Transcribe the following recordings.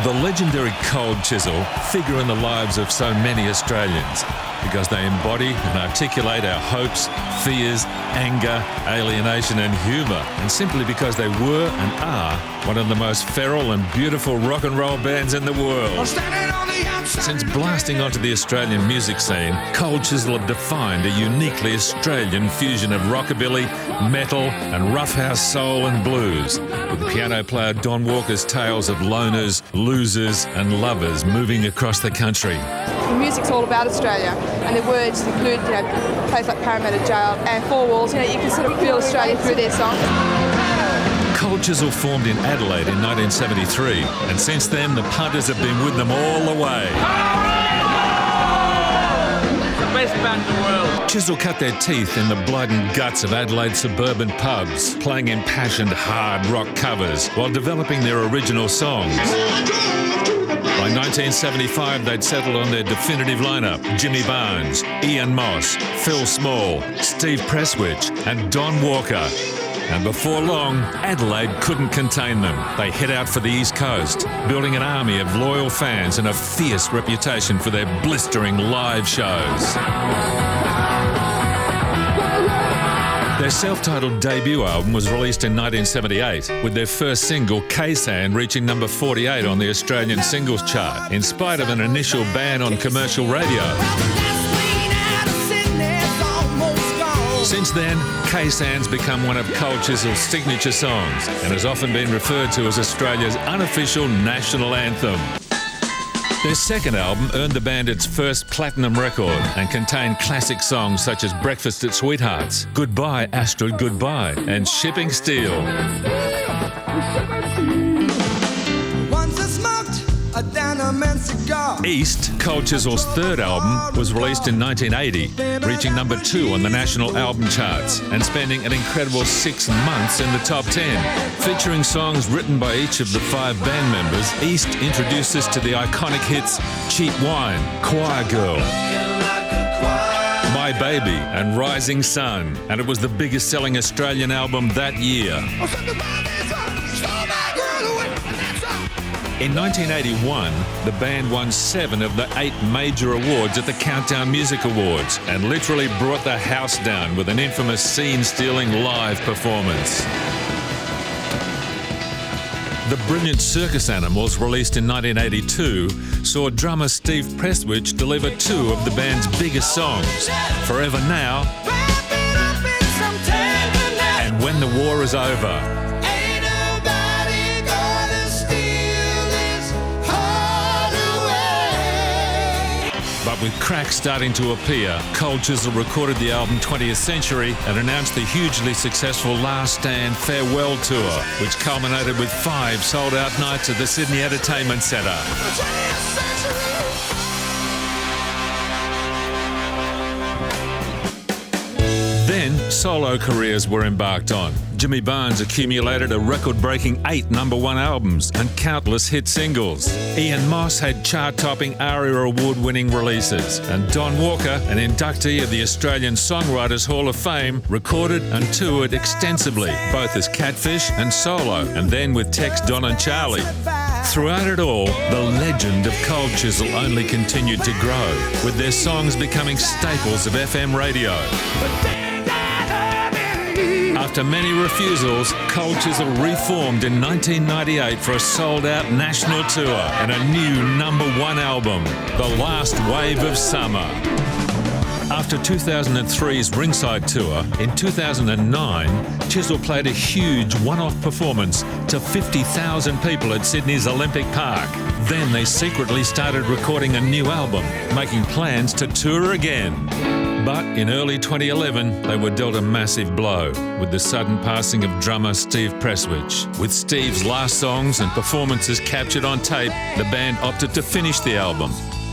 The legendary Cold Chisel figure in the lives of so many Australians because they embody and articulate our hopes, fears, anger, alienation and humour, and simply because they were and are one of the most feral and beautiful rock and roll bands in the world. Since blasting onto the Australian music scene, Cold Chisel have defined a uniquely Australian fusion of rockabilly, metal and roughhouse soul and blues, with the piano player Don Walker's tales of loners, losers and lovers moving across the country. The music's all about Australia, and the words include, places like Parramatta Jail and Four Walls. You can sort of feel Australia through their songs. Cold Chisel formed in Adelaide in 1973, and since then the punters have been with them all the way. The best band in the world. Chisel cut their teeth in the blood and guts of Adelaide suburban pubs, playing impassioned hard rock covers while developing their original songs. By 1975, they'd settled on their definitive lineup: Jimmy Barnes, Ian Moss, Phil Small, Steve Presswich and Don Walker. And before long, Adelaide couldn't contain them. They head out for the East Coast, building an army of loyal fans and a fierce reputation for their blistering live shows. Their self-titled debut album was released in 1978, with their first single, K-San, reaching number 48 on the Australian singles chart, in spite of an initial ban on commercial radio. Since then, K-San's become one of Cold Chisel's signature songs and has often been referred to as Australia's unofficial national anthem. Their second album earned the band its first platinum record and contained classic songs such as Breakfast at Sweethearts, Goodbye Astrid Goodbye and Shipping Steel. East, Cold Chisel's third album, was released in 1980, reaching number 2 on the national album charts and spending an incredible 6 months in the top 10. Featuring songs written by each of the 5 band members, East introduced us to the iconic hits Cheap Wine, Choir Girl, My Baby and Rising Sun, and it was the biggest selling Australian album that year. In 1981, the band won 7 of the 8 major awards at the Countdown Music Awards and literally brought the house down with an infamous scene-stealing live performance. The brilliant Circus Animals, released in 1982, saw drummer Steve Presswich deliver 2 of the band's biggest songs, Forever Now and When the War is Over. But with cracks starting to appear, Cold Chisel recorded the album 20th Century and announced the hugely successful Last Stand Farewell Tour, which culminated with 5 sold-out nights at the Sydney Entertainment Centre. Then, solo careers were embarked on. Jimmy Barnes accumulated a record-breaking 8 number 1 albums and countless hit singles. Ian Moss had chart-topping ARIA award-winning releases. And Don Walker, an inductee of the Australian Songwriters Hall of Fame, recorded and toured extensively, both as Catfish and solo, and then with Tex, Don and Charlie. Throughout it all, the legend of Cold Chisel only continued to grow, with their songs becoming staples of FM radio. After many refusals, Cold Chisel reformed in 1998 for a sold-out national tour and a new number 1 album, The Last Wave of Summer. After 2003's Ringside Tour, in 2009, Chisel played a huge one-off performance to 50,000 people at Sydney's Olympic Park. Then they secretly started recording a new album, making plans to tour again. But in early 2011, they were dealt a massive blow with the sudden passing of drummer Steve Presswich. With Steve's last songs and performances captured on tape, the band opted to finish the album.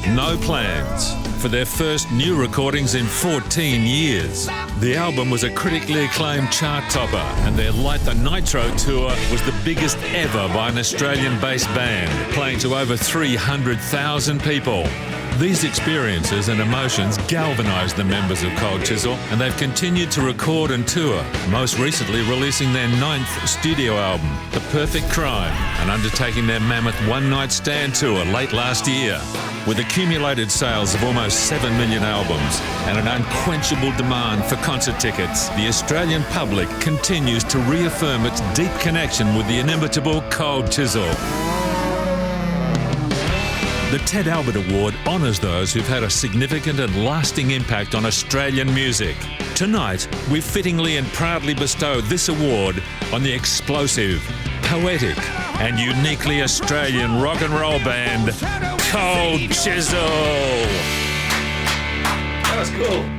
No plans for their first new recordings in 14 years. The album was a critically acclaimed chart topper, and their Light the Nitro tour was the biggest ever by an Australian-based band, playing to over 300,000 people. These experiences and emotions galvanised the members of Cold Chisel, and they've continued to record and tour, most recently releasing their 9th studio album, The Perfect Crime, and undertaking their mammoth one-night stand tour late last year. With accumulated sales of almost 7 million albums and an unquenchable demand for concert tickets, the Australian public continues to reaffirm its deep connection with the inimitable Cold Chisel. The Ted Albert Award honours those who've had a significant and lasting impact on Australian music. Tonight, we fittingly and proudly bestow this award on the explosive, poetic and uniquely Australian rock and roll band, Cold Chisel. That was cool.